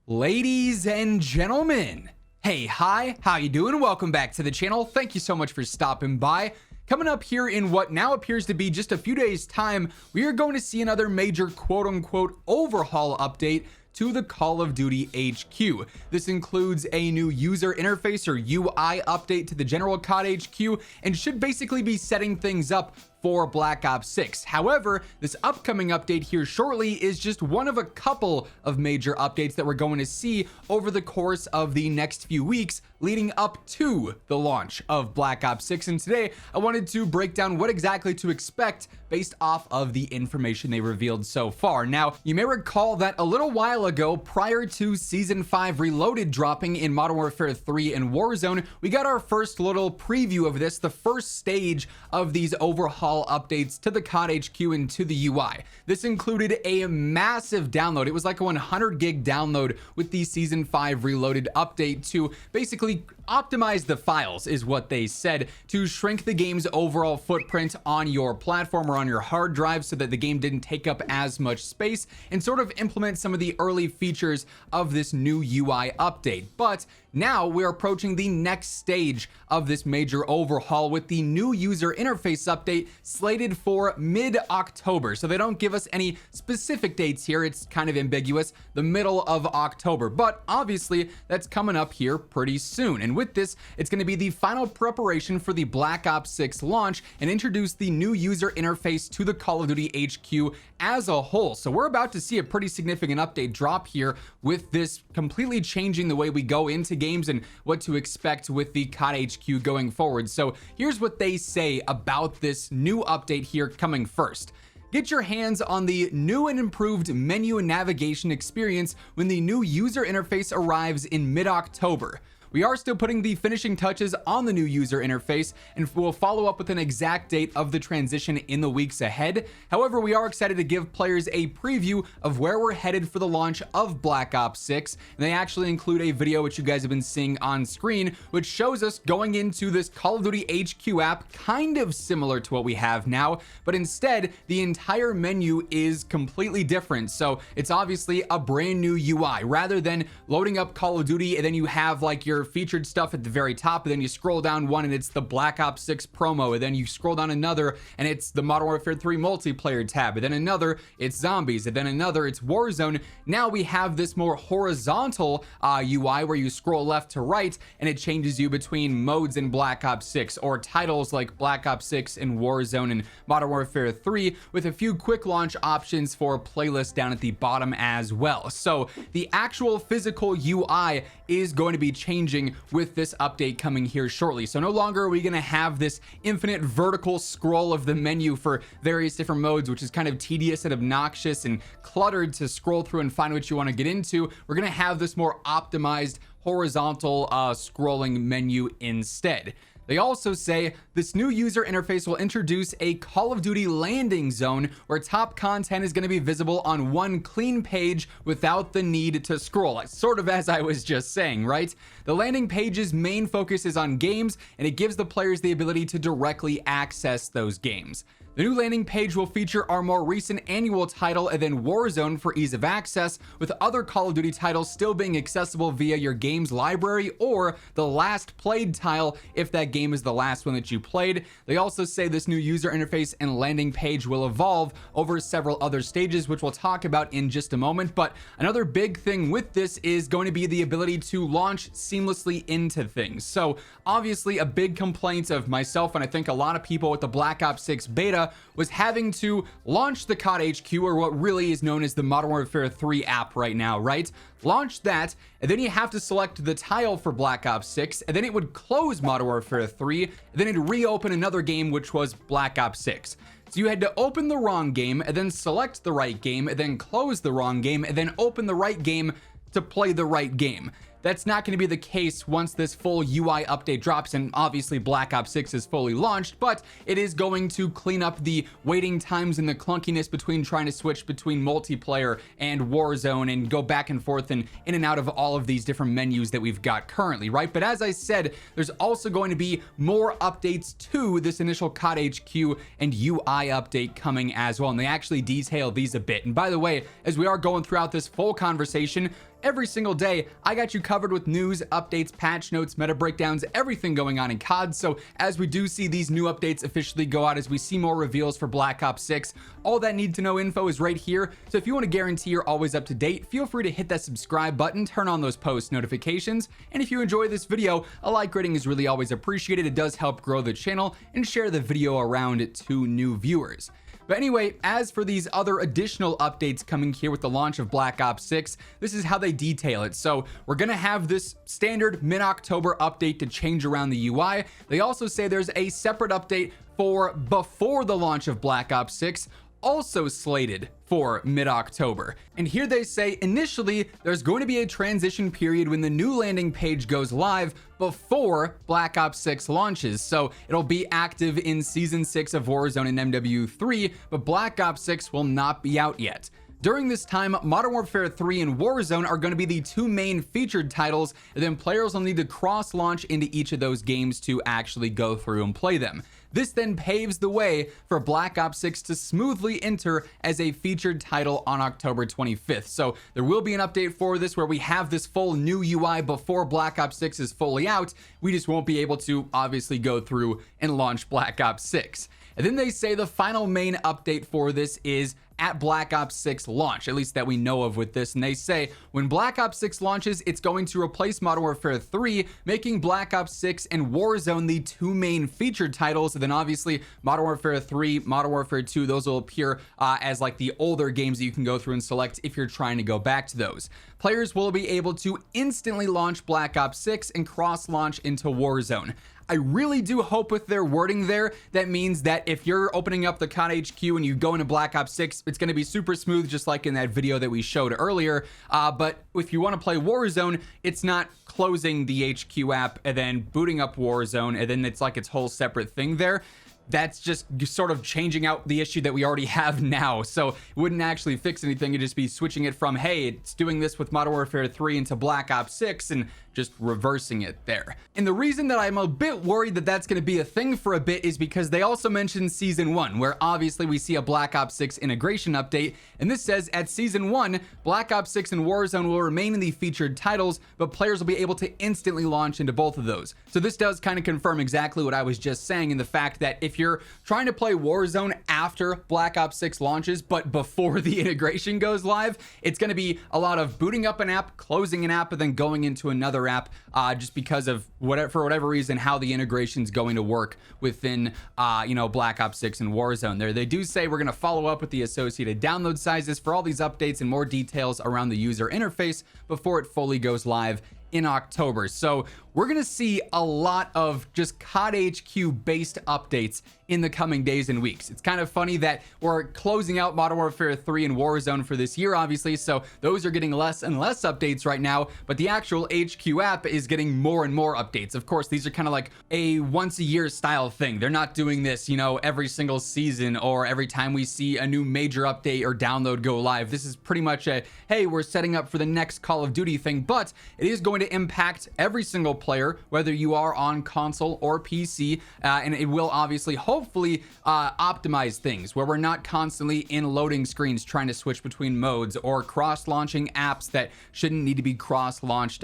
Ladies and gentlemen, hey, hi, how you doing? Welcome back to the channel. Thank you so much for stopping by. Coming up here in what now appears to be just a few days time, we are going to see another major quote-unquote overhaul update to the Call of Duty HQ. This includes a new user interface or UI update to the general COD HQ and should basically be setting things up for Black Ops 6. However, this upcoming update here shortly is just one of a couple of major updates that we're going to see over the course of the next few weeks leading up to the launch of Black Ops 6. And today I wanted to break down what exactly to expect based off of the information they revealed so far. Now, you may recall that a little while ago, prior to Season 5 Reloaded dropping in Modern Warfare 3 and Warzone, we got our first little preview of this, the first stage of these overhaul updates to the COD HQ and to the UI. This included a massive download. It was like a 100 gig download with the Season 5 Reloaded update to basically optimize the files, is what they said, to shrink the game's overall footprint on your platform or on your hard drive so that the game didn't take up as much space, and sort of implement some of the early features of this new UI update. But now we're approaching the next stage of this major overhaul with the new user interface update slated for mid-October. So they don't give us any specific dates here. It's kind of ambiguous, the middle of October, but obviously that's coming up here pretty soon. And with this, it's going to be the final preparation for the Black Ops 6 launch and introduce the new user interface to the Call of Duty HQ as a whole. So we're about to see a pretty significant update drop here with this completely changing the way we go into games and what to expect with the COD HQ going forward. So here's what they say about this new update here coming first. Get your hands on the new and improved menu and navigation experience when the new user interface arrives in mid-October. We are still putting the finishing touches on the new user interface and we'll follow up with an exact date of the transition in the weeks ahead. However, we are excited to give players a preview of where we're headed for the launch of Black Ops 6. And they actually include a video which you guys have been seeing on screen, which shows us going into this Call of Duty HQ app, kind of similar to what we have now, but instead the entire menu is completely different. So it's obviously a brand new UI rather than loading up Call of Duty and then you have like your featured stuff at the very top, and then you scroll down one and it's the Black Ops 6 promo, and then you scroll down another and it's the Modern Warfare 3 multiplayer tab, and then another it's zombies, and then another it's Warzone. Now we have this more horizontal UI where you scroll left to right and it changes you between modes in Black Ops 6 or titles like Black Ops 6 and Warzone and Modern Warfare 3, with a few quick launch options for playlists down at the bottom as well. So the actual physical UI is going to be changing with this update coming here shortly. So no longer are we going to have this infinite vertical scroll of the menu for various different modes, which is kind of tedious and obnoxious and cluttered to scroll through and find what you want to get into. We're going to have this more optimized horizontal scrolling menu instead. They also say this new user interface will introduce a Call of Duty landing zone where top content is going to be visible on one clean page without the need to scroll. Sort of as I was just saying, right? The landing page's main focus is on games, and it gives the players the ability to directly access those games. The new landing page will feature our more recent annual title and then Warzone for ease of access, with other Call of Duty titles still being accessible via your game's library or the last played tile if that game is the last one that you played. They also say this new user interface and landing page will evolve over several other stages, which we'll talk about in just a moment. But another big thing with this is going to be the ability to launch seamlessly into things. So obviously a big complaint of myself and I think a lot of people with the Black Ops 6 beta was having to launch the COD HQ, or what really is known as the Modern Warfare 3 app right now, right? Launch that, and then you have to select the tile for Black Ops 6, and then it would close Modern Warfare 3, and then it'd reopen another game, which was Black Ops 6. So you had to open the wrong game, and then select the right game, and then close the wrong game, and then open the right game to play the right game. that's not going to be the case once this full UI update drops, and obviously Black Ops 6 is fully launched, but it is going to clean up the waiting times and the clunkiness between trying to switch between multiplayer and Warzone and go back and forth and in and out of all of these different menus that we've got currently, right? But as I said, there's also going to be more updates to this initial COD HQ and UI update coming as well, and they actually detail these a bit. And by the way, as we are going throughout this full conversation, every single day, I got you covered with news, updates, patch notes, meta breakdowns, everything going on in COD. So as we do see these new updates officially go out, as we see more reveals for Black Ops 6, all that need to know info is right here. So if you want to guarantee you're always up to date, feel free to hit that subscribe button, turn on those post notifications. And if you enjoy this video, a like rating is really always appreciated. It does help grow the channel, and share the video around to new viewers. But anyway, as for these other additional updates coming here with the launch of Black Ops 6, this is how they detail it. So we're going to have this standard mid-October update to change around the UI. They also say there's a separate update for before the launch of Black Ops 6, also slated for mid-October. And here they say initially there's going to be a transition period when the new landing page goes live before Black Ops 6 launches. So it'll be active in Season 6 of Warzone and MW3, but Black Ops 6 will not be out yet. During this time, Modern Warfare 3 and Warzone are going to be the two main featured titles, and then players will need to cross-launch into each of those games to actually go through and play them. This then paves the way for Black Ops 6 to smoothly enter as a featured title on October 25th. So there will be an update for this where we have this full new UI before Black Ops 6 is fully out. We just won't be able to obviously go through and launch Black Ops 6. And then they say the final main update for this is at Black Ops 6 launch, at least that we know of with this. And they say when Black Ops 6 launches, it's going to replace Modern Warfare 3, making Black Ops 6 and Warzone the two main featured titles. And then obviously Modern Warfare 3, Modern Warfare 2, those will appear as like the older games that you can go through and select if you're trying to go back to those. Players will be able to instantly launch Black Ops 6 and cross-launch into Warzone. I really do hope with their wording there, that means that if you're opening up the COD HQ and you go into Black Ops 6, it's going to be super smooth, just like in that video that we showed earlier. But if you want to play Warzone, it's not closing the HQ app and then booting up Warzone, and then it's like its whole separate thing there. That's just sort of changing out the issue that we already have now. So it wouldn't actually fix anything. It'd just be switching it from, hey, it's doing this with Modern Warfare 3 into Black Ops 6 and just reversing it there. And the reason that I'm a bit worried that that's going to be a thing for a bit is because they also mentioned Season 1, where obviously we see a Black Ops 6 integration update. And this says at Season 1, Black Ops 6 and Warzone will remain in the featured titles, but players will be able to instantly launch into both of those. So this does kind of confirm exactly what I was just saying, in the fact that if you're trying to play Warzone after Black Ops 6 launches, but before the integration goes live, it's going to be a lot of booting up an app, closing an app, and then going into another app, just because of for whatever reason how the integration is going to work within Black Ops 6 and Warzone. There they do say we're going to follow up with the associated download sizes for all these updates and more details around the user interface before it fully goes live in October. So we're going to see a lot of just COD HQ based updates in the coming days and weeks. It's kind of funny that we're closing out Modern Warfare 3 and Warzone for this year, obviously, so those are getting less and less updates right now, but the actual HQ app is getting more and more updates. Of course, these are kind of like a once a year style thing. They're not doing this, every single season or every time we see a new major update or download go live. This is pretty much a, hey, we're setting up for the next Call of Duty thing, but it is going to impact every single player, whether you are on console or PC, and it will obviously hopefully optimize things where we're not constantly in loading screens trying to switch between modes or cross-launching apps that shouldn't need to be cross-launched.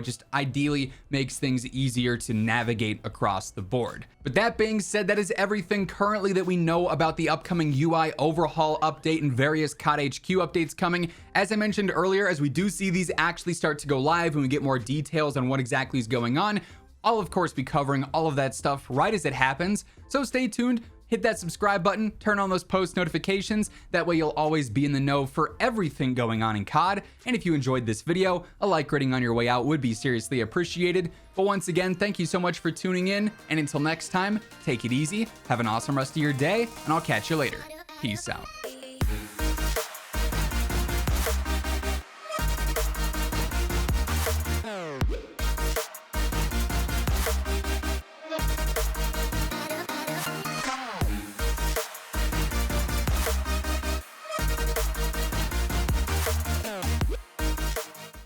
Just ideally makes things easier to navigate across the board. But that being said, that is everything currently that we know about the upcoming UI overhaul update and various COD HQ updates coming. As I mentioned earlier, as we do see these actually start to go live and we get more details on what exactly is going on, I'll of course be covering all of that stuff right as it happens. So stay tuned, hit that subscribe button, turn on those post notifications. That way you'll always be in the know for everything going on in COD. And if you enjoyed this video, a like rating on your way out would be seriously appreciated. But once again, thank you so much for tuning in. And until next time, take it easy, have an awesome rest of your day, and I'll catch you later. Peace out.